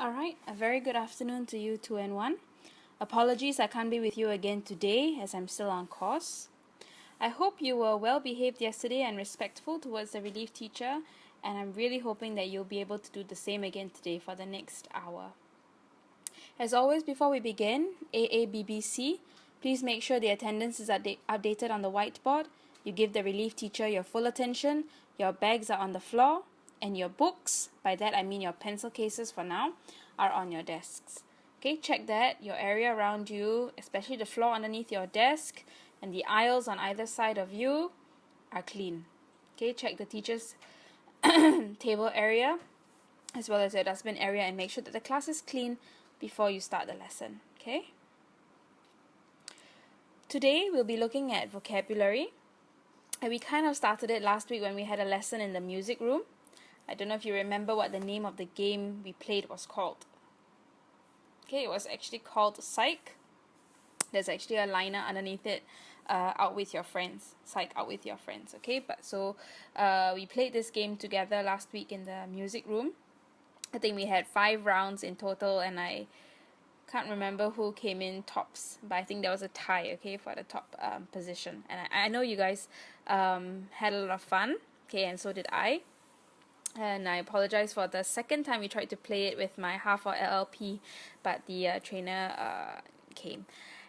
Alright, a very good afternoon to you 2 and 1. Apologies I can't be with you again today as I'm still on course. I hope you were well behaved yesterday and respectful towards the relief teacher, and I'm really hoping that you'll be able to do the same again today for the next hour. As always, before we begin, AABBC, please make sure the attendance is updated on the whiteboard. You give the relief teacher your full attention, your bags are on the floor, and your books, by that I mean your pencil cases for now, are on your desks. Okay, check that your area around you, especially the floor underneath your desk and the aisles on either side of you, are clean. Okay, check the teacher's table area as well as your dustbin area and make sure that the class is clean before you start the lesson. Okay? Today we'll be looking at vocabulary, and we kind of started it last week when we had a lesson in the music room. I don't know if you remember what the name of the game we played was called. Okay, it was actually called Psych. There's actually a liner underneath it, out with your friends. Psych, out with your friends. Okay, but so we played this game together last week in the music room. I think we had 5 rounds in total, and I can't remember who came in tops, but I think there was a tie, okay, for the top position. And I know you guys had a lot of fun, okay, and so did I. And I apologize for the second time we tried to play it with my half or LLP, but the trainer came.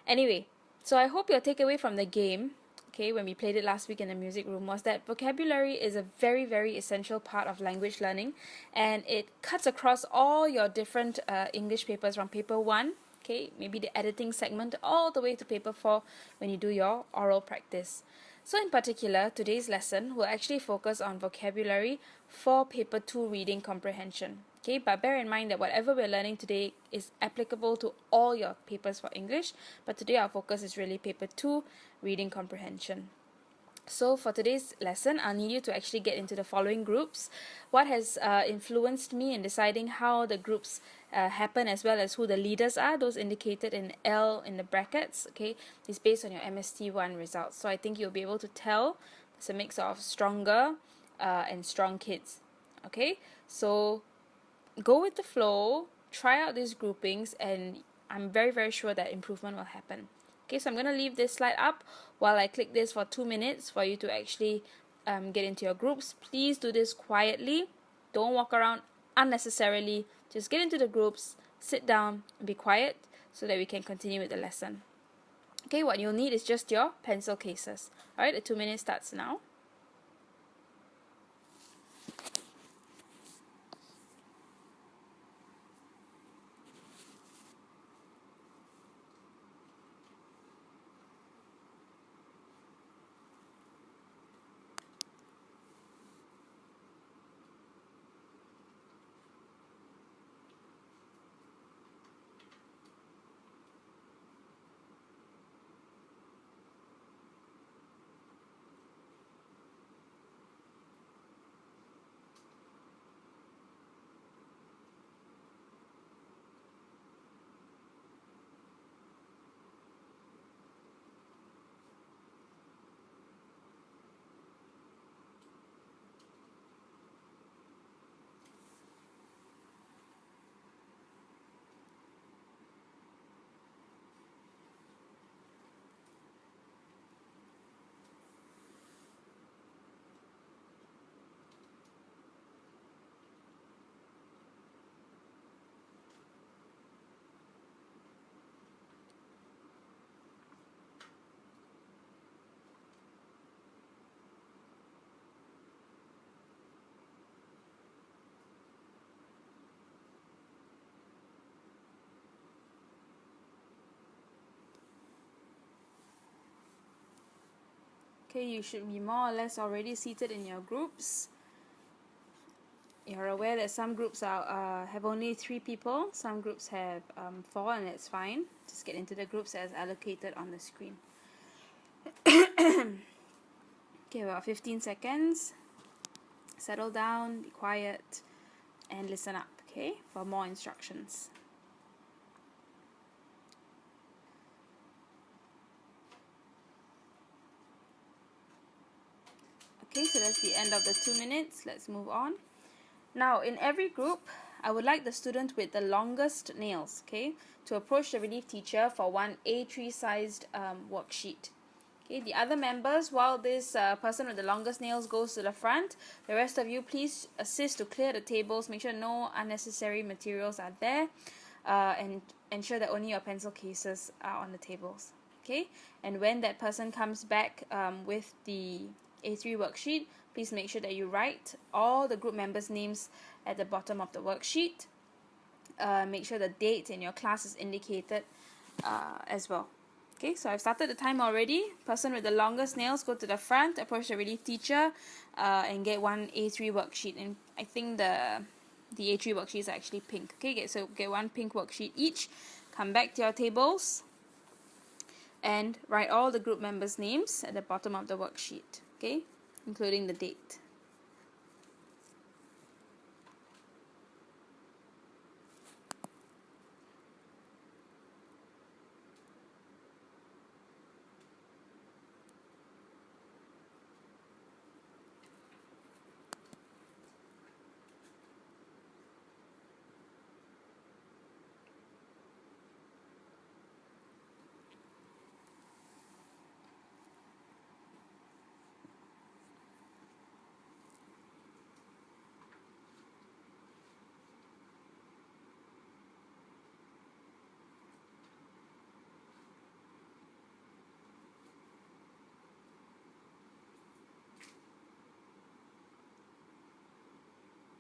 Anyway, so I hope your takeaway from the game, okay, when we played it last week in the music room, was that vocabulary is a very, very essential part of language learning, and it cuts across all your different English papers from paper 1, okay, maybe the editing segment, all the way to paper 4 when you do your oral practice. So in particular, today's lesson will actually focus on vocabulary for paper 2 reading comprehension. Okay, but bear in mind that whatever we're learning today is applicable to all your papers for English, but today our focus is really paper 2 reading comprehension. So for today's lesson, I'll need you to actually get into the following groups. What has influenced me in deciding how the groups happen, as well as who the leaders are, those indicated in L in the brackets, okay, is based on your MST1 results. So I think you'll be able to tell it's a mix of stronger and strong kids. Okay, so go with the flow, try out these groupings, and I'm very, very sure that improvement will happen. Okay, so I'm going to leave this slide up while I click this for 2 minutes for you to actually get into your groups. Please do this quietly. Don't walk around unnecessarily. Just get into the groups, sit down, and be quiet so that we can continue with the lesson. Okay, what you'll need is just your pencil cases. Alright, the 2 minutes starts now. Okay, you should be more or less already seated in your groups. You're aware that some groups have only 3 people, some groups have 4, and that's fine. Just get into the groups as allocated on the screen. Okay, about 15 seconds. Settle down, be quiet, and listen up, okay, for more instructions. Okay, so that's the end of the 2 minutes. Let's move on. Now, in every group, I would like the student with the longest nails, okay, to approach the relief teacher for one A3 sized worksheet. Okay, the other members, while this person with the longest nails goes to the front, the rest of you please assist to clear the tables, make sure no unnecessary materials are there, and ensure that only your pencil cases are on the tables. Okay, and when that person comes back with the A3 worksheet, please make sure that you write all the group members' names at the bottom of the worksheet. Make sure the date in your class is indicated as well. Okay, so I've started the time already. Person with the longest nails, go to the front, approach the relief teacher, and get one A3 worksheet. And I think the A3 worksheets are actually pink. Okay, so get one pink worksheet each. Come back to your tables and write all the group members' names at the bottom of the worksheet. Okay, including the date.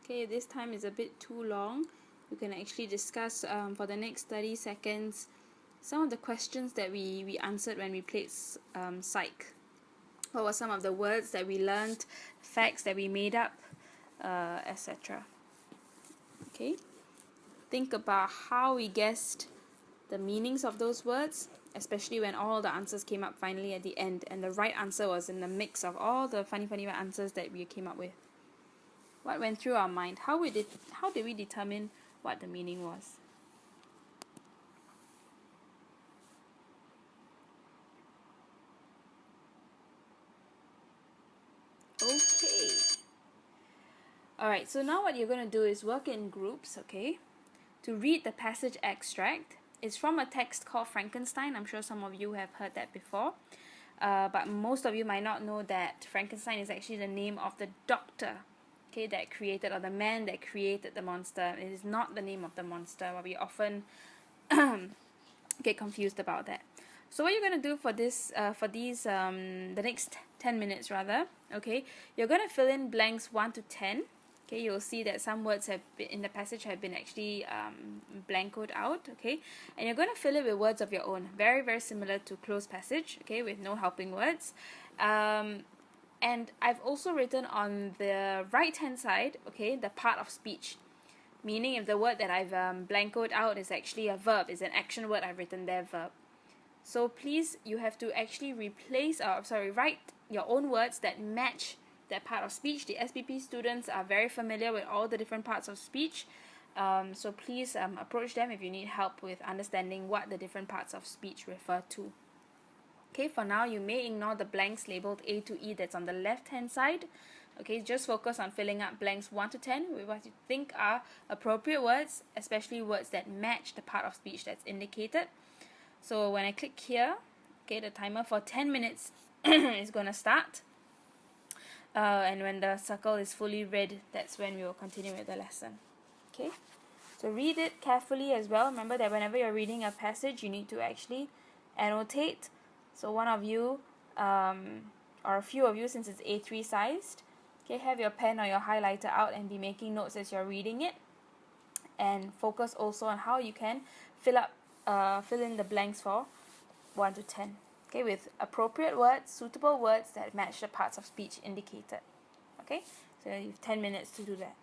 Okay, this time is a bit too long. We can actually discuss for the next 30 seconds some of the questions that we answered when we played Psych. What were some of the words that we learned, facts that we made up, etc. Okay, think about how we guessed the meanings of those words, especially when all the answers came up finally at the end and the right answer was in the mix of all the funny answers that we came up with. What went through our mind? How did we determine what the meaning was? Okay. Alright, so now what you're going to do is work in groups, okay? To read the passage extract. It's from a text called Frankenstein. I'm sure some of you have heard that before. But most of you might not know that Frankenstein is actually the name of the doctor, okay, that created, or the man that created the monster. It is not the name of the monster, but we often get confused about that. So what you're going to do for this, the next 10 minutes rather, okay, you're going to fill in blanks 1 to 10. Okay, you'll see that some words have been, in the passage have been actually blancoed out, okay, and you're going to fill it with words of your own, very similar to closed passage, okay, with no helping words. And I've also written on the right hand side, okay, the part of speech, meaning if the word that I've blancoed out is actually a verb, is an action word, I've written there verb. So please, you have to actually write your own words that match that part of speech. The SPP students are very familiar with all the different parts of speech, so please approach them if you need help with understanding what the different parts of speech refer to. Okay, for now you may ignore the blanks labeled A to E that's on the left hand side. Okay, just focus on filling up blanks 1 to 10 with what you think are appropriate words, especially words that match the part of speech that's indicated. So when I click here, okay, the timer for 10 minutes is going to start. And when the circle is fully red, that's when we will continue with the lesson. Okay, so read it carefully as well. Remember that whenever you're reading a passage, you need to actually annotate. So one of you, or a few of you, since it's A3 sized, okay, have your pen or your highlighter out and be making notes as you're reading it. And focus also on how you can fill in the blanks for 1 to 10. Okay, with appropriate words, suitable words that match the parts of speech indicated. Okay, so you have 10 minutes to do that.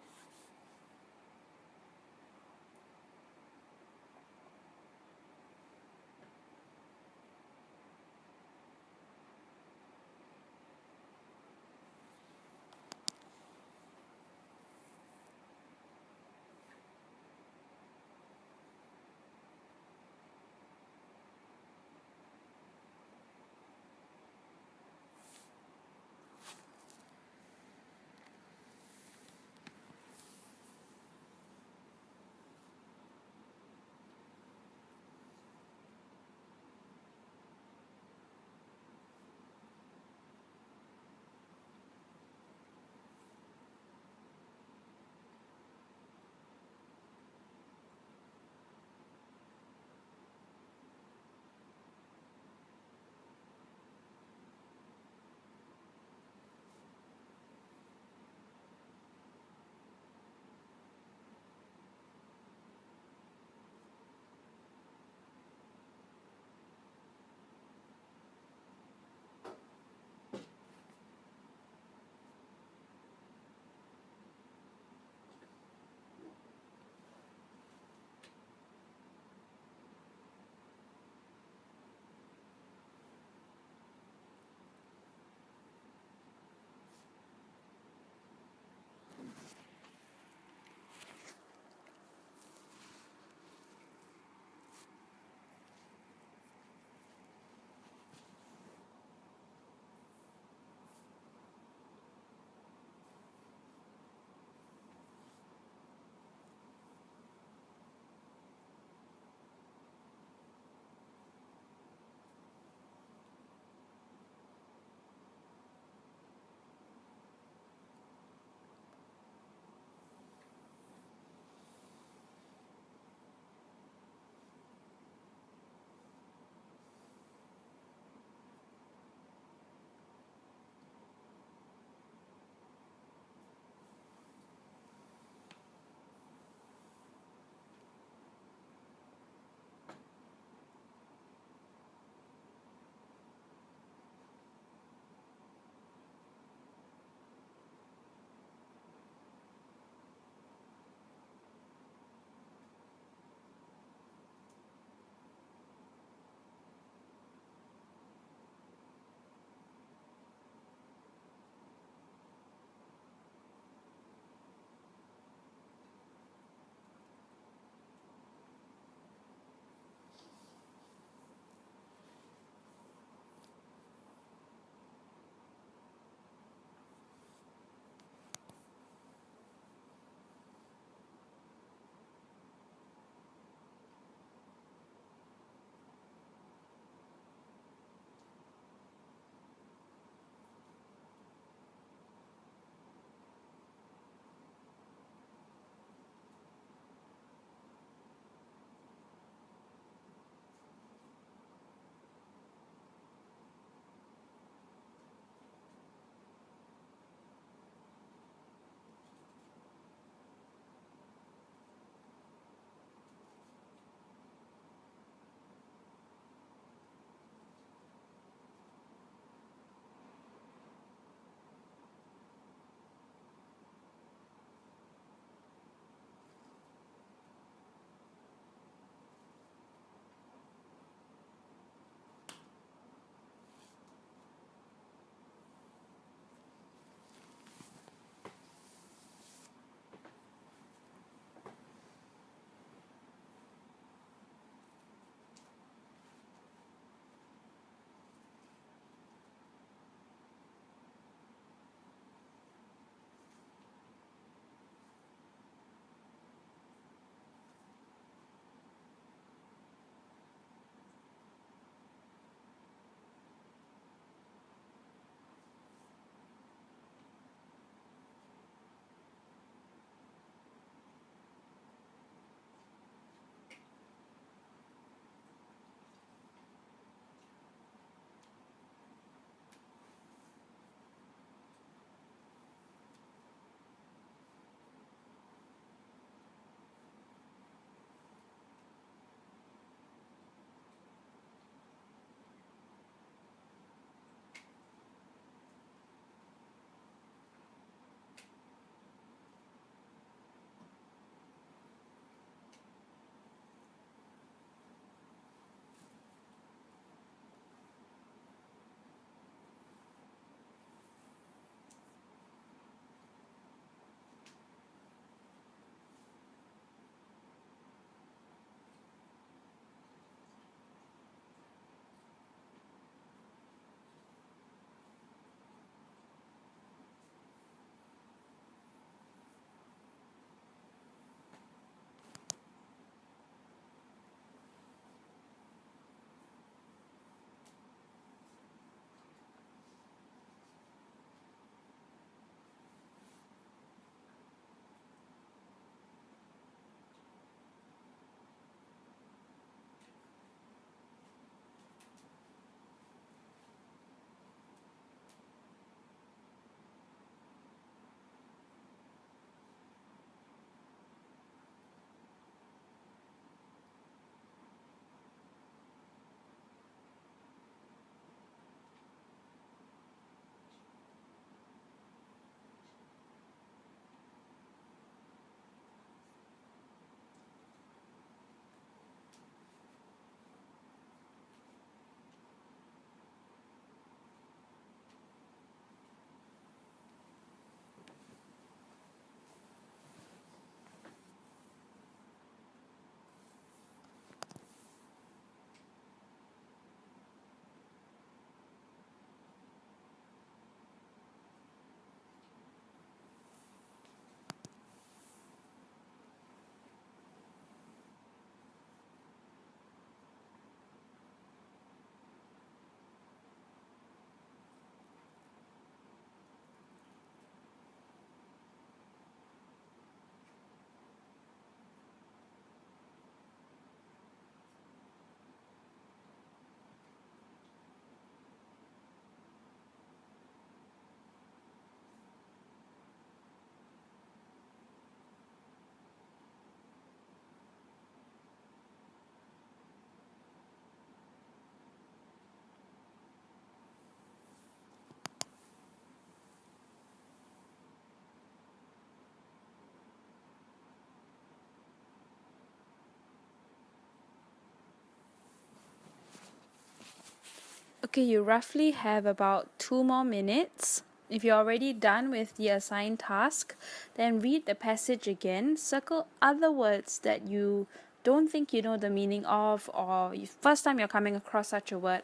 Okay, you roughly have about 2 more minutes. If you're already done with the assigned task, then read the passage again. Circle other words that you don't think you know the meaning of, or first time you're coming across such a word.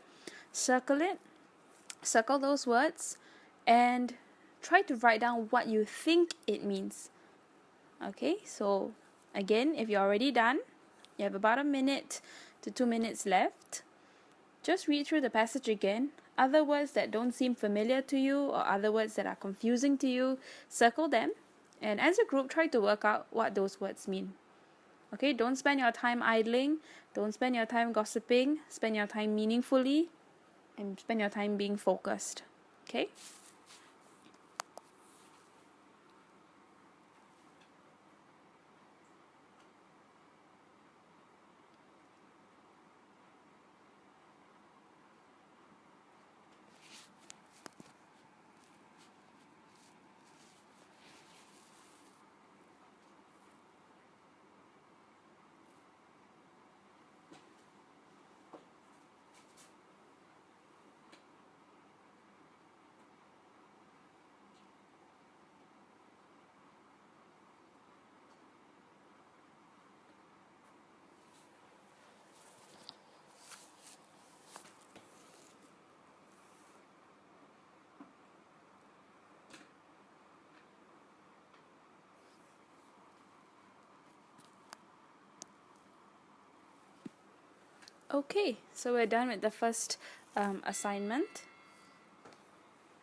Circle it, circle those words, and try to write down what you think it means. Okay, so again, if you're already done, you have about 1 minute to 2 minutes left. Just read through the passage again. Other words that don't seem familiar to you or other words that are confusing to you, circle them. And as a group, try to work out what those words mean. Okay, don't spend your time idling. Don't spend your time gossiping. Spend your time meaningfully and spend your time being focused. Okay? Okay, so we're done with the first assignment.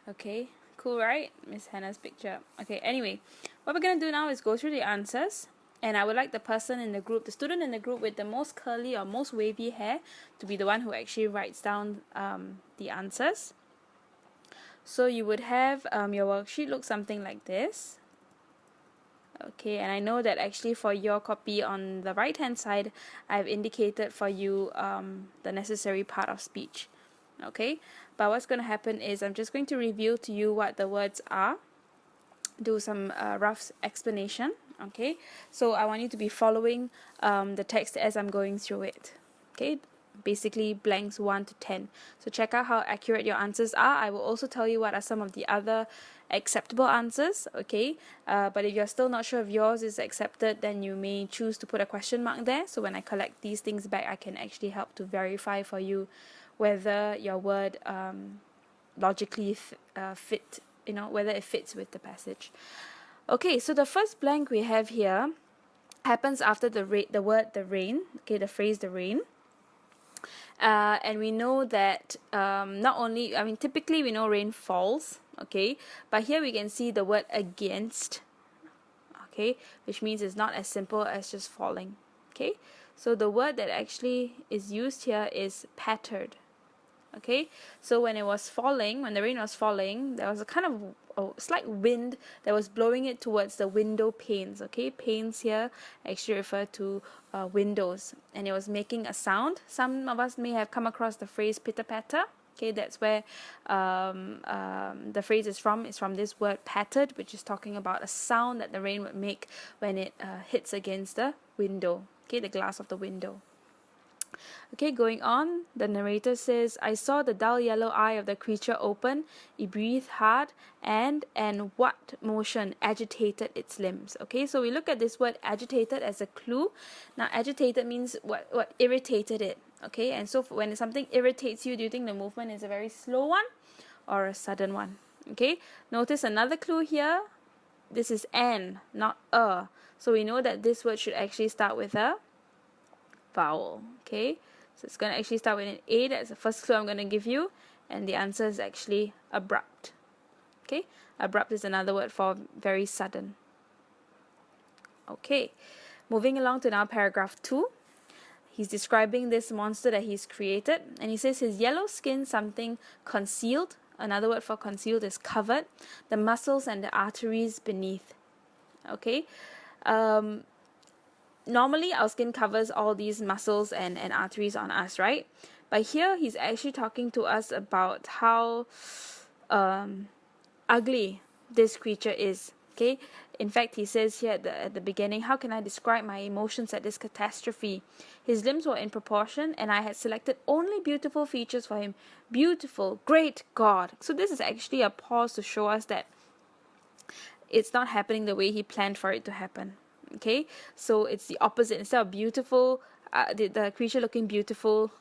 Okay, cool, right? Miss Hannah's picture. Okay, anyway, what we're going to do now is go through the answers. And I would like the person in the group, the student in the group with the most curly or most wavy hair, to be the one who actually writes down the answers. So you would have your worksheet look something like this. Okay, and I know that actually for your copy on the right hand side, I've indicated for you the necessary part of speech. Okay, but what's going to happen is I'm just going to reveal to you what the words are, do some rough explanation. Okay, so I want you to be following the text as I'm going through it. Okay, basically blanks 1 to 10. So check out how accurate your answers are. I will also tell you what are some of the other acceptable answers. Okay, but if you're still not sure if yours is accepted, then you may choose to put a question mark there. So when I collect these things back, I can actually help to verify for you whether your word logically fit, whether it fits with the passage. Okay, so the first blank we have here happens after the word the rain. Okay, the phrase the rain. And we know that not only, typically we know rain falls, okay, but here we can see the word against, okay, which means it's not as simple as just falling. Okay, so the word that actually is used here is pattered. Okay, so when it was falling, when the rain was falling, there was a kind of a slight wind that was blowing it towards the window panes. Okay, panes here actually refer to windows, and it was making a sound. Some of us may have come across the phrase pitter patter. Okay, that's where the phrase is from. It's from this word pattered, which is talking about a sound that the rain would make when it hits against the window. Okay, the glass of the window. Okay, going on, the narrator says, I saw the dull yellow eye of the creature open, it breathed hard, and what motion agitated its limbs. Okay, so we look at this word agitated as a clue. Now, agitated means what irritated it. Okay, and so when something irritates you, do you think the movement is a very slow one or a sudden one? Okay, notice another clue here. This is an, not a. So we know that this word should actually start with a vowel. Okay, so it's going to actually start with an A. That's the first clue I'm going to give you, and the answer is actually abrupt. Okay, abrupt is another word for very sudden. Okay, moving along to now paragraph 2. He's describing this monster that he's created, and he says his yellow skin something concealed. Another word for concealed is covered the muscles and the arteries beneath. Okay, normally our skin covers all these muscles and arteries on us, right? But here he's actually talking to us about how ugly this creature is. Okay, in fact, he says here at the beginning, how can I describe my emotions at this catastrophe? His limbs were in proportion, and I had selected only beautiful features for him. Beautiful, great God. So this is actually a pause to show us that it's not happening the way he planned for it to happen. Okay, so it's the opposite. Instead of beautiful, the creature looking beautiful,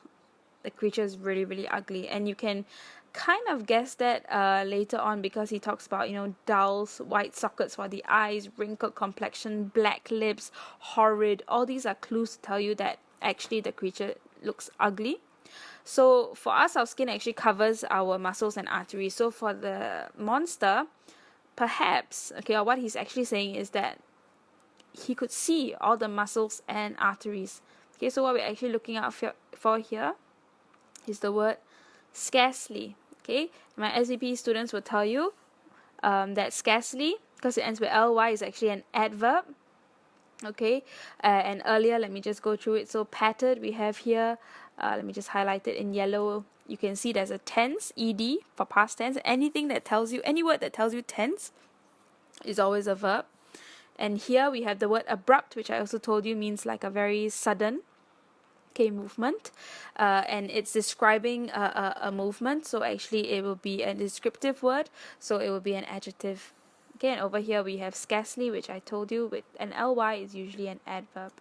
the creature is really, really ugly. And you can kind of guess that later on, because he talks about, dull white sockets for the eyes, wrinkled complexion, black lips, horrid. All these are clues to tell you that actually the creature looks ugly. So for us, our skin actually covers our muscles and arteries. So for the monster, perhaps, okay, or what he's actually saying is that he could see all the muscles and arteries. Okay, so what we're actually looking out for here is the word scarcely. Okay, my SVP students will tell you that scarcely, because it ends with ly, is actually an adverb. Okay, and earlier, let me just go through it. So pattered, we have here, let me just highlight it in yellow. You can see there's a tense, ed, for past tense. Anything that tells you, any word that tells you tense is always a verb. And here we have the word abrupt, which I also told you means like a very sudden, okay, movement, and it's describing a movement. So actually it will be a descriptive word, so it will be an adjective. Okay, and over here we have scarcely, which I told you with an ly is usually an adverb.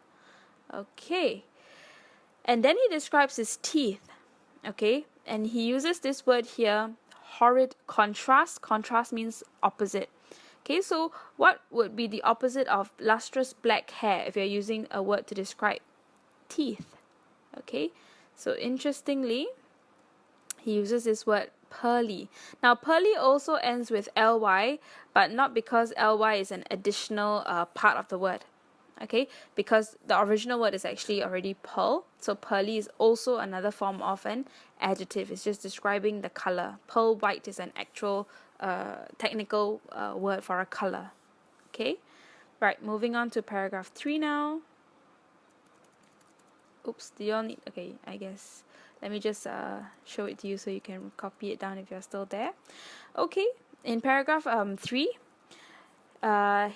Okay, and then he describes his teeth. Okay, and he uses this word here, horrid contrast. Contrast means opposite. Okay, so what would be the opposite of lustrous black hair if you're using a word to describe teeth? Okay, so interestingly, he uses this word pearly. Now, pearly also ends with ly, but not because ly is an additional part of the word. Okay, because the original word is actually already pearl, so pearly is also another form of an adjective. It's just describing the color. Pearl white is an actual technical word for a color. Okay, right, moving on to paragraph 3 now. Oops, do you all need, okay, I guess let me just show it to you so you can copy it down if you're still there. Okay, in paragraph 3,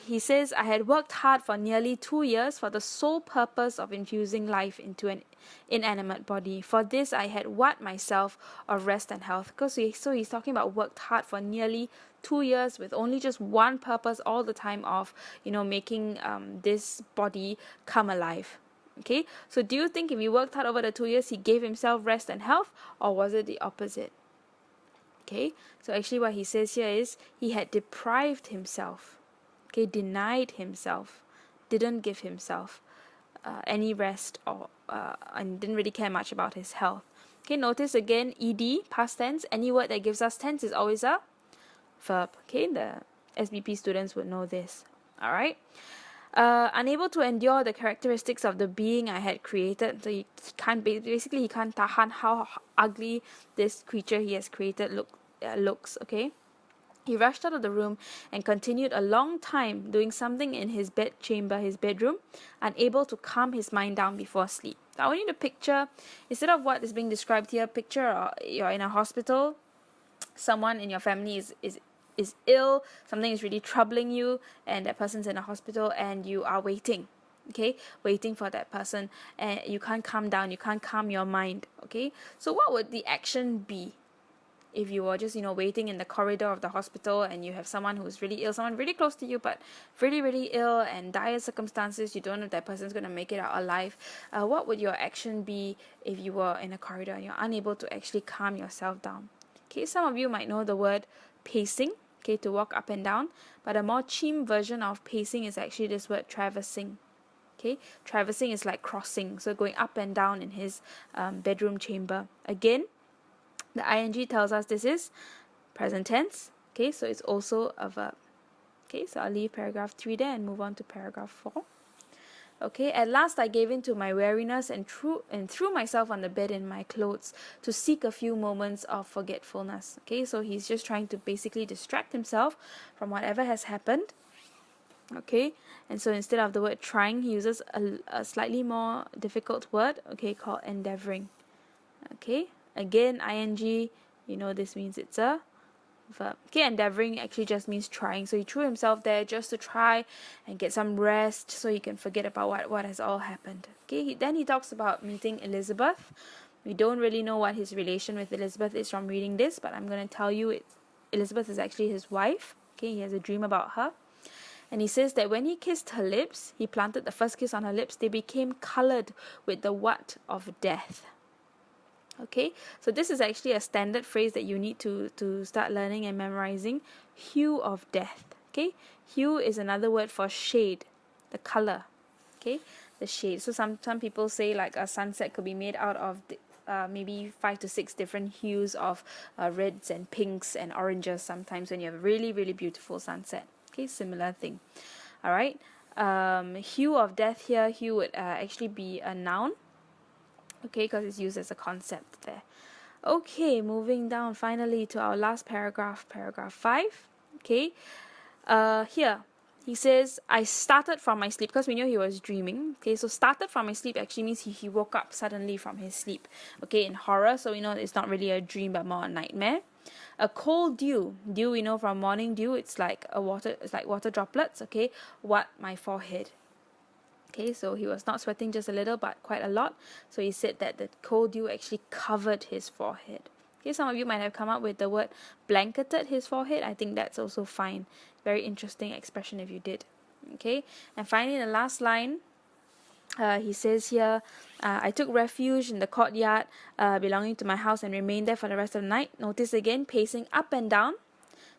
he says, I had worked hard for nearly 2 years for the sole purpose of infusing life into an inanimate body. For this, I had what myself of rest and health. So he's talking about worked hard for nearly 2 years with only just one purpose all the time of, making this body come alive. Okay, so do you think if he worked hard over the 2 years, he gave himself rest and health, or was it the opposite? Okay, so actually what he says here is he had deprived himself. Okay, denied himself, didn't give himself any rest, or and didn't really care much about his health. Okay, notice again, ed, past tense. Any word that gives us tense is always a verb. Okay, the SBP students would know this. All right. Unable to endure the characteristics of the being I had created, so he can't tahan how ugly this creature he has created looks. Okay. He rushed out of the room and continued a long time doing something in his bedroom, unable to calm his mind down before sleep. So I want you to picture, instead of what is being described here, picture you're in a hospital, someone in your family is ill, something is really troubling you, and that person's in a hospital, and you are waiting. Okay, waiting for that person, and you can't calm down, you can't calm your mind. Okay, so what would the action be if you were just waiting in the corridor of the hospital, and you have someone who's really ill, someone really close to you but really, really ill, and dire circumstances, you don't know if that person's going to make it out alive? What would your action be if you were in a corridor and you're unable to actually calm yourself down? Okay, some of you might know the word pacing, okay, to walk up and down, but a more chim version of pacing is actually this word traversing. Okay, traversing is like crossing, so going up and down in his bedroom chamber. Again, the ing tells us this is present tense. Okay, so it's also a verb. Okay, so I'll leave paragraph 3 there and move on to paragraph 4. Okay, at last I gave in to my weariness and threw myself on the bed in my clothes to seek a few moments of forgetfulness. Okay, so he's just trying to basically distract himself from whatever has happened. Okay, and so instead of the word trying, he uses a slightly more difficult word, okay, called endeavoring. Okay, again, ing, this means it's a verb. Okay, endeavoring actually just means trying. So he threw himself there just to try and get some rest so he can forget about what has all happened. Okay, then he talks about meeting Elizabeth. We don't really know what his relation with Elizabeth is from reading this, but I'm going to tell you Elizabeth is actually his wife. Okay, he has a dream about her. And he says that when he kissed her lips, he planted the first kiss on her lips, they became colored with the what of death. Okay, so this is actually a standard phrase that you need to start learning and memorizing. Hue of death. Okay, hue is another word for shade, the color. Okay, the shade. So some people say like a sunset could be made out of maybe 5 to 6 different hues of reds and pinks and oranges sometimes when you have a really, really beautiful sunset. Okay, similar thing. All right. Hue of death here, hue would actually be a noun. Okay, because it's used as a concept there. Okay, moving down finally to our last paragraph, paragraph 5. Okay, here he says, I started from my sleep, because we know he was dreaming. Okay, so started from my sleep actually means he woke up suddenly from his sleep. Okay, in horror, so we know it's not really a dream but more a nightmare. A cold dew we know from morning dew, it's like water droplets. Okay, what my forehead. Okay, so he was not sweating just a little but quite a lot, so he said that the cold dew actually covered his forehead. Okay, some of you might have come up with the word blanketed his forehead. I think that's also fine. Very interesting expression if you did. Okay, and finally the last line, he says here, I took refuge in the courtyard belonging to my house and remained there for the rest of the night. Notice again, pacing up and down,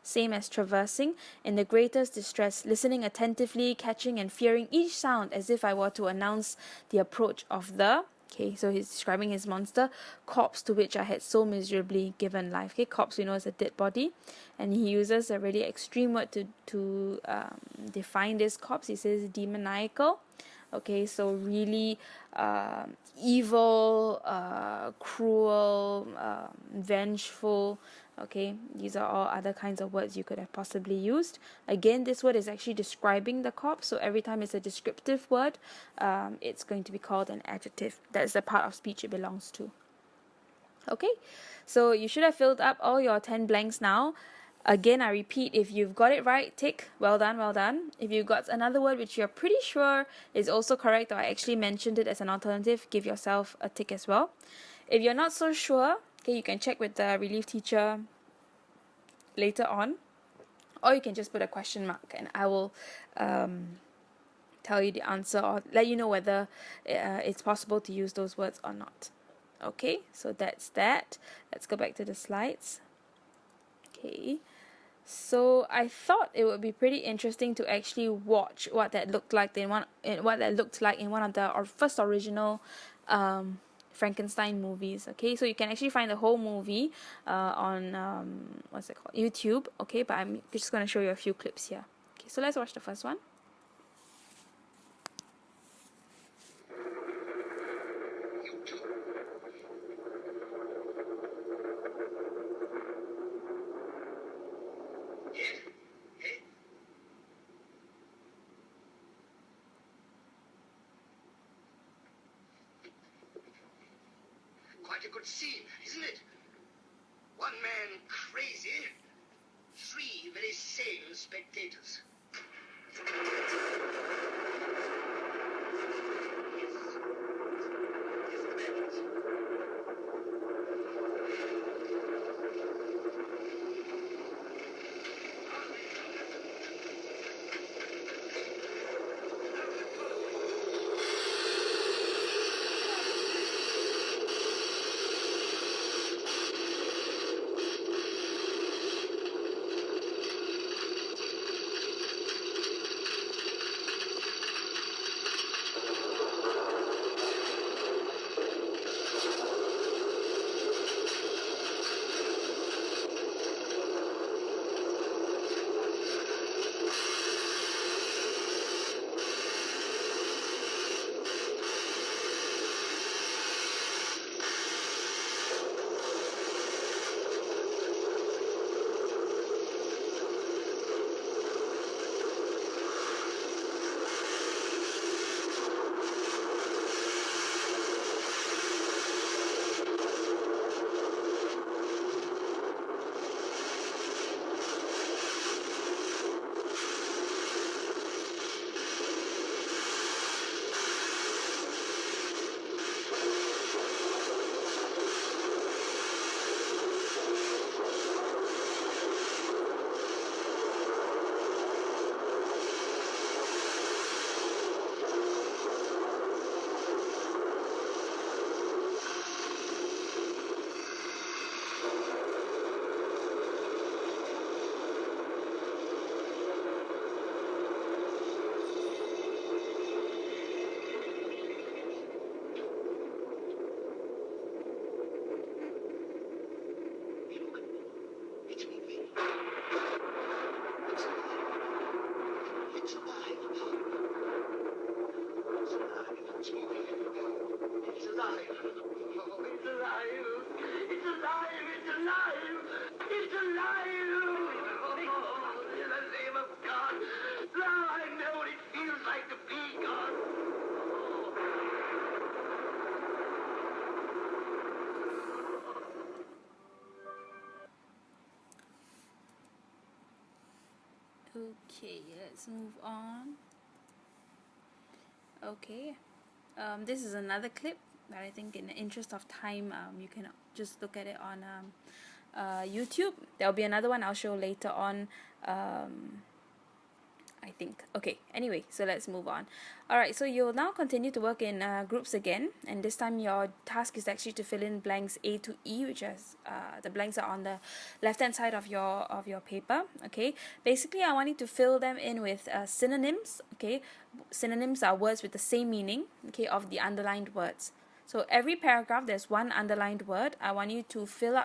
same as traversing, in the greatest distress, listening attentively, catching and fearing each sound as if I were to announce the approach of the, okay, so he's describing his monster, corpse to which I had so miserably given life. Okay, corpse we know is a dead body, and he uses a really extreme word to define this corpse. He says demoniacal. Okay, so really evil, cruel, vengeful. Okay, these are all other kinds of words you could have possibly used. Again, this word is actually describing the corpse, so every time it's a descriptive word, it's going to be called an adjective. That's the part of speech it belongs to. Okay, so you should have filled up all your 10 blanks now. Again, I repeat, if you've got it right, tick, well done, well done. If you've got another word which you're pretty sure is also correct, or I actually mentioned it as an alternative, give yourself a tick as well. If you're not so sure, okay, you can check with the relief teacher later on, or you can just put a question mark and I will tell you the answer or let you know whether it's possible to use those words or not. Okay, so that's that. Let's go back to the slides. Okay. So I thought it would be pretty interesting to actually watch what that looked like in one of the first original Frankenstein movies. Okay, so you can actually find the whole movie on what's it called, YouTube. Okay, but I'm just going to show you a few clips here. Okay, so let's watch the first one. Quite a good scene, isn't it? One man crazy, 3 very sane spectators. alive. Oh, it's alive. It's alive. It's alive. It's alive. Oh, in the name of God. Now I know what it feels like to be God. Okay, let's move on. Okay, this is another clip, but I think in the interest of time, you can just look at it on YouTube. There'll be another one I'll show later on, I think. Okay, anyway, so let's move on. Alright, so you'll now continue to work in groups again, and this time your task is actually to fill in blanks A to E, which is the blanks are on the left hand side of your paper. Okay, basically I want you to fill them in with synonyms. Okay, synonyms are words with the same meaning, okay, of the underlined words. So every paragraph there's one underlined word. I want you to fill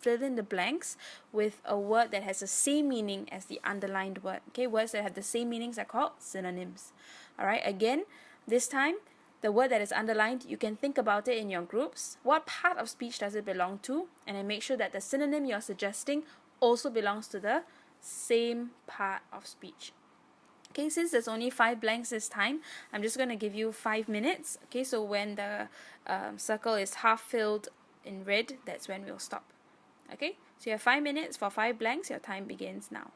in the blanks with a word that has the same meaning as the underlined word. Okay, words that have the same meanings are called synonyms. Alright, again, this time, the word that is underlined, you can think about it in your groups. What part of speech does it belong to? And then make sure that the synonym you're suggesting also belongs to the same part of speech. Okay, since there's only 5 blanks this time, I'm just going to give you 5 minutes. Okay, so when the circle is half filled in red, that's when we'll stop. Okay, so you have 5 minutes for 5 blanks. Your time begins now.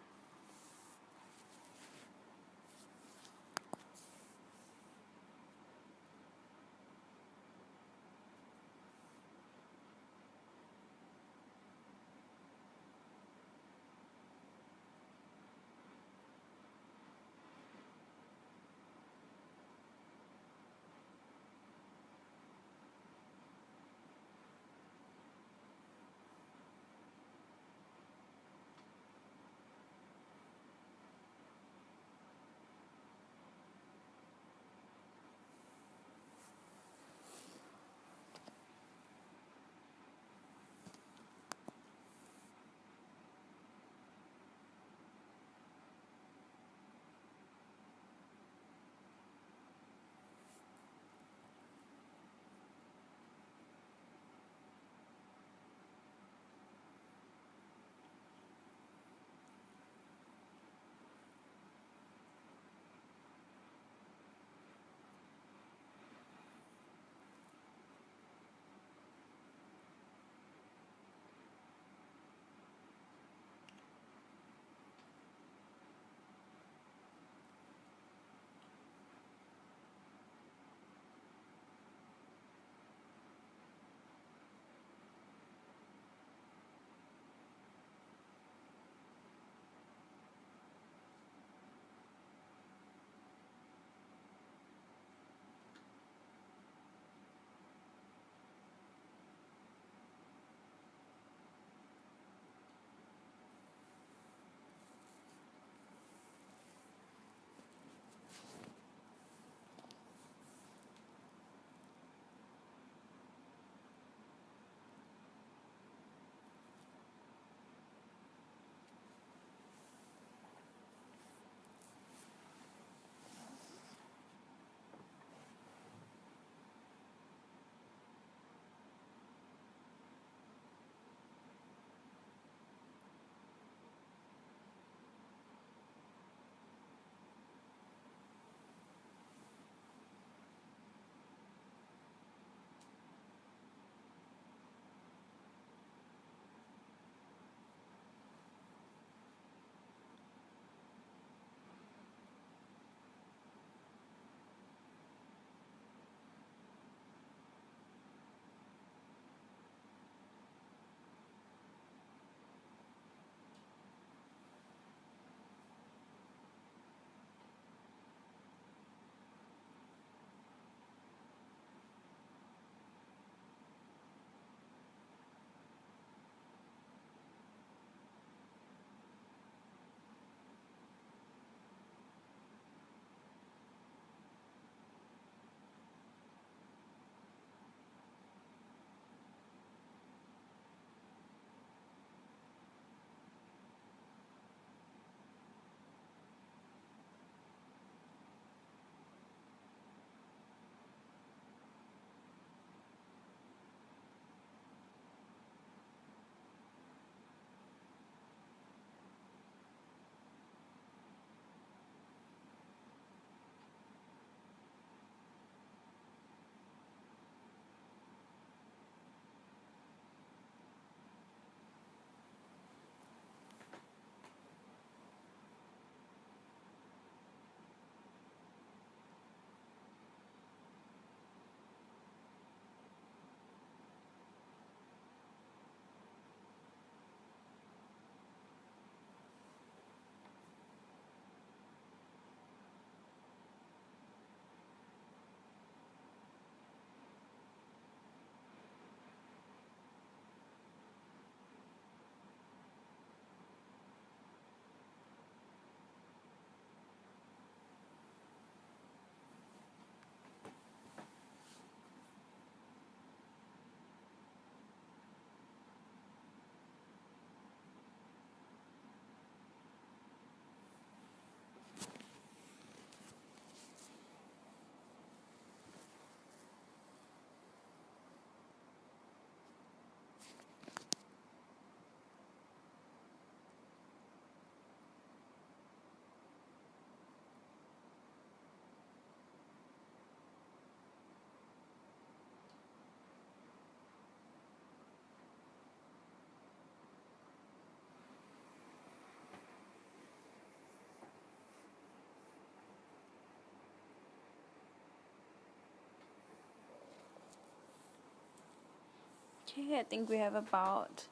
Okay, I think we have about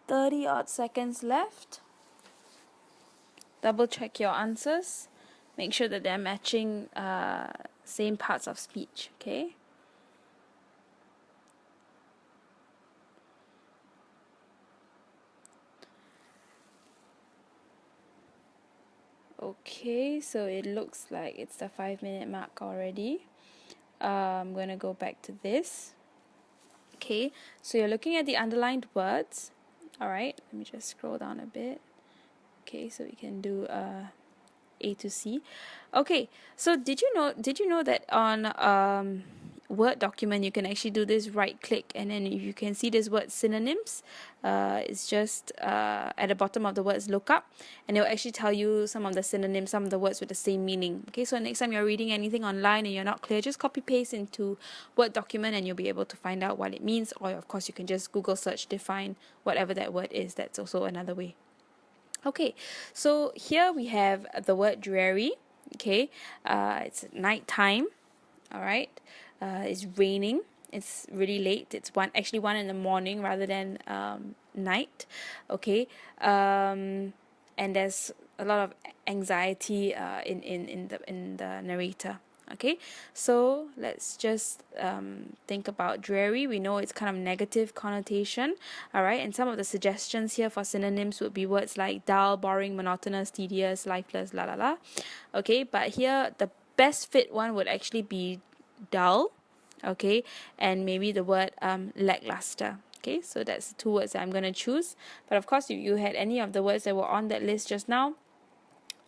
30 odd seconds left. Double check your answers. Make sure that they're matching same parts of speech, okay? Okay, so it looks like it's the 5-minute mark already. I'm going to go back to this. Okay, so you're looking at the underlined words. Alright, let me just scroll down a bit. Okay, so we can do A to C. Okay, so did you know that on Word document you can actually do this right click, and then you can see this word synonyms. It's just at the bottom of the words look up, and it will actually tell you some of the synonyms, some of the words with the same meaning. Okay, so next time you're reading anything online and you're not clear, just copy paste into Word document and you'll be able to find out what it means, or of course you can just Google search define whatever that word is. That's also another way. Okay, so here we have the word dreary. Okay, it's night time. All right, it's raining. It's really late. It's actually 1 in the morning rather than night. Okay, and there's a lot of anxiety in the narrator. Okay, so let's just think about dreary. We know it's kind of negative connotation. All right, and some of the suggestions here for synonyms would be words like dull, boring, monotonous, tedious, lifeless, la la la. Okay, but here the best fit one would actually be dull. Okay, and maybe the word lackluster. Okay, so that's the 2 words that I'm going to choose. But of course, if you had any of the words that were on that list just now,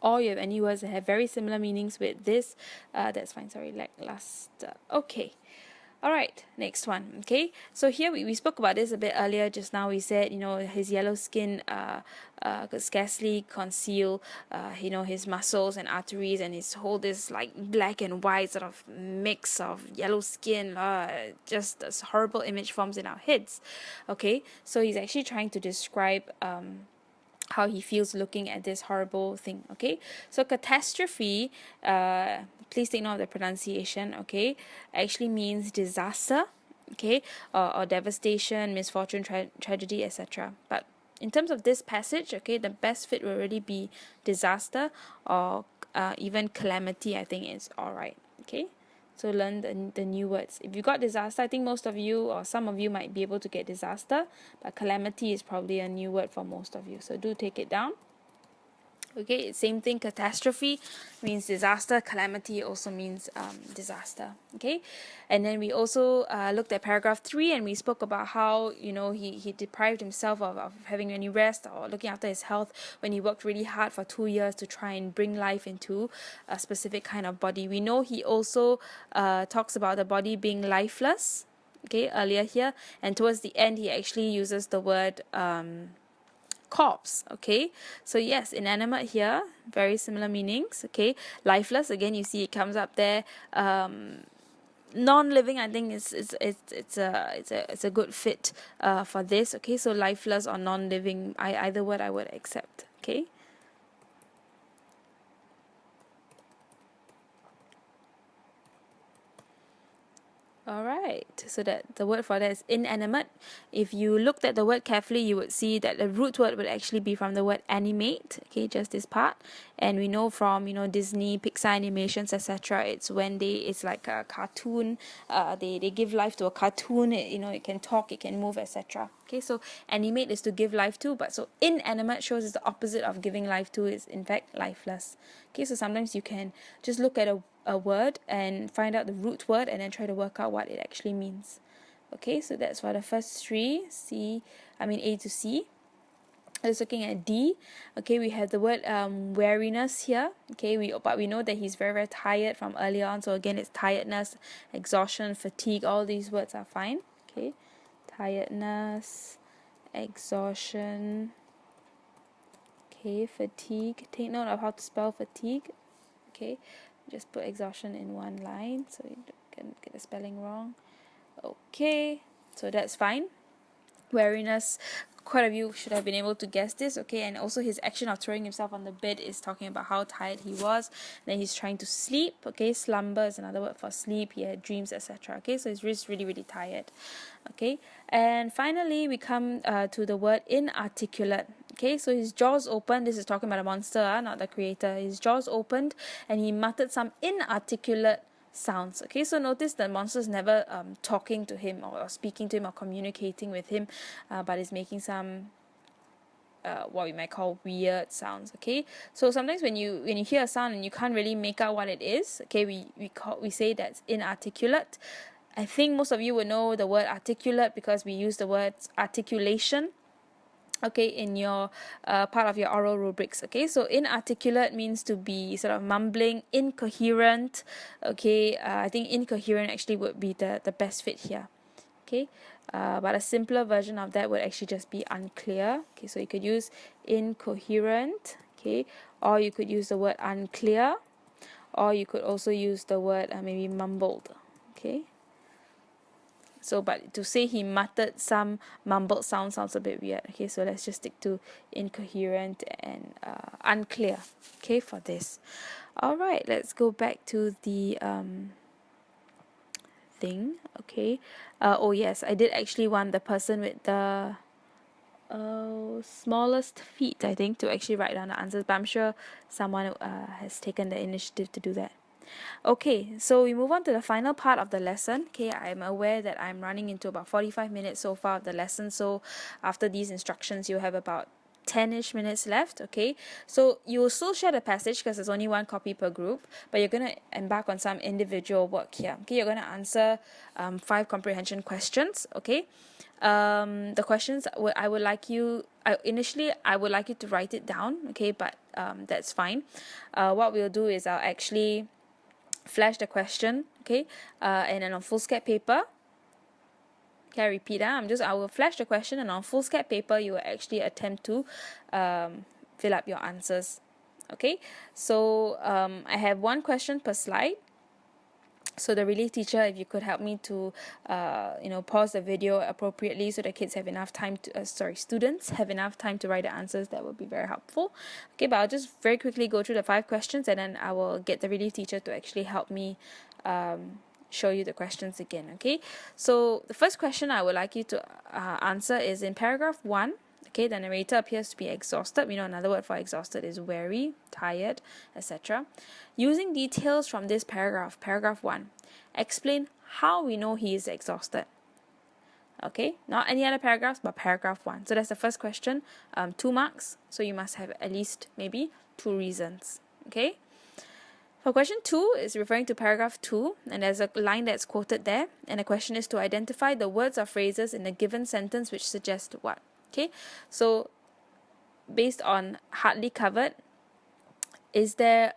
or you have any words that have very similar meanings with this, that's fine. Sorry, lackluster. Okay. All right, next one. Okay, so here we spoke about this a bit earlier. Just now we said, his yellow skin could scarcely conceal, his muscles and arteries, and his whole this like black and white sort of mix of yellow skin. Just this horrible image forms in our heads. Okay, so he's actually trying to describe how he feels looking at this horrible thing. Okay, so catastrophe, please take note of the pronunciation. Okay, actually means disaster. Okay, or devastation, misfortune, tragedy, etc. But in terms of this passage, okay, the best fit will really be disaster, or even calamity. I think is all right. Okay, so learn the new words. If you got disaster, I think most of you or some of you might be able to get disaster, but calamity is probably a new word for most of you. So do take it down. Okay, same thing. Catastrophe means disaster. Calamity also means disaster. Okay, and then we also looked at paragraph 3, and we spoke about how he deprived himself of having any rest or looking after his health when he worked really hard for 2 years to try and bring life into a specific kind of body. We know he also talks about the body being lifeless. Okay, earlier here, and towards the end he actually uses the word corpse. Okay, so yes, inanimate here, very similar meanings. Okay, lifeless, again you see it comes up there. Non-living, I think it's a good fit for this. Okay, so lifeless or non-living, either word I would accept. Okay. Alright, so that the word for that is inanimate. If you looked at the word carefully, you would see that the root word would actually be from the word animate. Okay, just this part. And we know from Disney, Pixar animations, etc. It's when it's like a cartoon. They give life to a cartoon. It can talk, it can move, etc. Okay, so animate is to give life to, but so inanimate shows is the opposite of giving life to, is in fact lifeless. Okay, so sometimes you can just look at a word and find out the root word and then try to work out what it actually means. Okay, so that's for the first 3, A to C. Let's looking at D. Okay, we have the word weariness here. Okay, but we know that he's very, very tired from earlier on. So again, it's tiredness, exhaustion, fatigue. All these words are fine. Okay, tiredness, exhaustion. Okay, fatigue. Take note of how to spell fatigue. Okay, just put exhaustion in one line so you can get the spelling wrong. Okay, so that's fine. Weariness, quite a few should have been able to guess this, okay? And also his action of throwing himself on the bed is talking about how tired he was. Then he's trying to sleep, okay? Slumber is another word for sleep. He had dreams, etc. Okay, so he's just really, really tired. Okay, and finally we come to the word inarticulate. Okay, so his jaws opened. This is talking about a monster, not the creator. His jaws opened and he muttered some inarticulate sounds. Okay, so notice the monster's never talking to him or speaking to him or communicating with him, but is making some what we might call weird sounds. Okay, so sometimes when you hear a sound and you can't really make out what it is, okay, we say that's inarticulate. I think most of you would know the word articulate because we use the word articulation, okay, in your part of your oral rubrics. Okay, so inarticulate means to be sort of mumbling, incoherent. Okay, I think incoherent actually would be the best fit here. Okay, but a simpler version of that would actually just be unclear. Okay, so you could use incoherent, okay, or you could use the word unclear, or you could also use the word maybe mumbled. Okay, so but to say he muttered some mumbled sounds a bit weird. Okay, so let's just stick to incoherent and unclear, okay, for this. All right, let's go back to the thing. Okay, oh yes, I did actually want the person with the smallest feet, I think, to actually write down the answers, but I'm sure someone has taken the initiative to do that. Okay, so we move on to the final part of the lesson. Okay, I'm aware that I'm running into about 45 minutes so far of the lesson, so after these instructions you have about 10-ish minutes left. Okay, so you will still share the passage because there's only one copy per group, but you're going to embark on some individual work here. Okay, you're going to answer 5 comprehension questions. Okay, the questions I would like you to write it down. Okay, but that's fine. What we'll do is I'll actually flash the question, okay, and then on foolscap paper, okay, I repeat, I will flash the question, and on foolscap paper you will actually attempt to fill up your answers. Okay, so I have 1 question per slide. So the relief teacher, if you could help me to pause the video appropriately so the kids have enough time to students have enough time to write the answers, that would be very helpful. Okay, but I'll just very quickly go through the 5 questions and then I will get the relief teacher to actually help me show you the questions again. Okay, so the first question I would like you to answer is in paragraph 1. Okay, the narrator appears to be exhausted. We know another word for exhausted is weary, tired, etc. Using details from this paragraph, paragraph 1, explain how we know he is exhausted. Okay, not any other paragraphs, but paragraph 1. So that's the first question. 2 marks. So you must have at least maybe 2 reasons. Okay. For question 2 is referring to paragraph 2, and there's a line that's quoted there, and the question is to identify the words or phrases in the given sentence which suggest what. Okay, so based on hardly covered, is there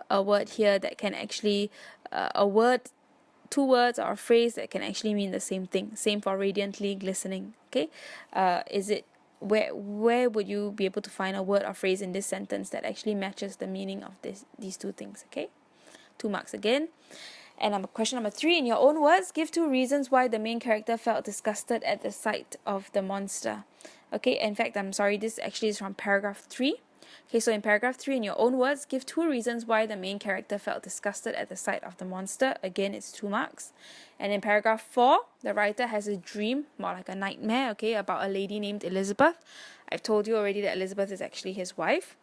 a word here that can actually, a word, 2 words or a phrase that can actually mean the same thing? Same for radiantly glistening. Okay, is it, where would you be able to find a word or phrase in this sentence that actually matches the meaning of these 2 things? Okay, 2 marks again. And question number 3, in your own words, give 2 reasons why the main character felt disgusted at the sight of the monster. Okay, in fact, I'm sorry, this actually is from paragraph 3. Okay, so in paragraph 3, in your own words, give 2 reasons why the main character felt disgusted at the sight of the monster. Again, it's 2 marks. And in paragraph 4, the writer has a dream, more like a nightmare, okay, about a lady named Elizabeth. I've told you already that Elizabeth is actually his wife.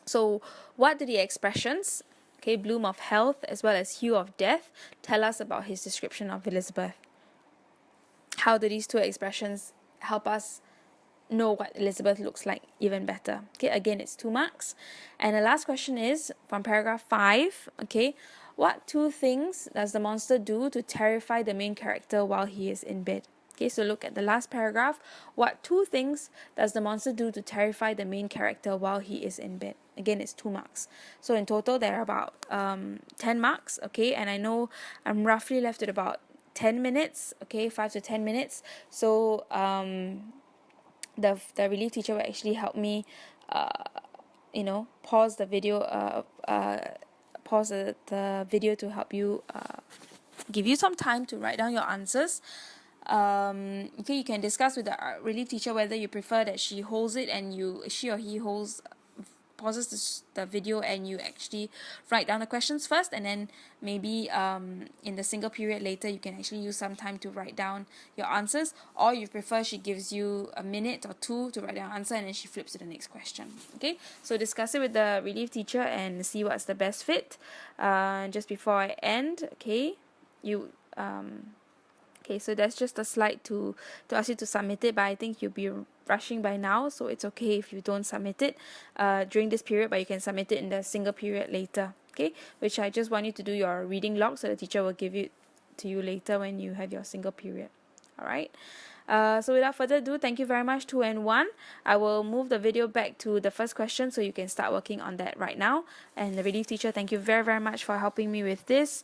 So what do the expressions, okay, bloom of health as well as hue of death, tell us about his description of Elizabeth? How do these 2 expressions help us know what Elizabeth looks like even better? Okay, again, it's 2 marks. And the last question is from paragraph 5. Okay, what 2 things does the monster do to terrify the main character while he is in bed? Okay, so look at the last paragraph. What 2 things does the monster do to terrify the main character while he is in bed? Again, it's 2 marks. So in total, there are about 10 marks. Okay, and I know I'm roughly left with about 10 minutes. Okay, 5 to 10 minutes. So the relief teacher will actually help me pause the video pause the video to help you give you some time to write down your answers. Okay, you can discuss with the relief teacher whether you prefer that she holds it and she or he pauses the video and you actually write down the questions first, and then maybe in the single period later you can actually use some time to write down your answers, or you prefer she gives you a minute or two to write down an answer and then she flips to the next question. Okay, so discuss it with the relief teacher and see what's the best fit. Just before I end, okay, okay, so that's just a slide to ask you to submit it, but I think you'll be rushing by now, so it's okay if you don't submit it during this period, but you can submit it in the single period later, okay? Which I just want you to do your reading log, so the teacher will give it to you later when you have your single period. All right. So without further ado, thank you very much, 2 and 1. I will move the video back to the first question so you can start working on that right now. And the relief teacher, thank you very, very much for helping me with this.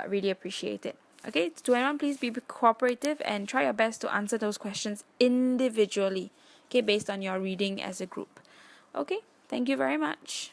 Really appreciate it. Okay, 2 and 1, please be cooperative and try your best to answer those questions individually, okay, based on your reading as a group. Okay, thank you very much.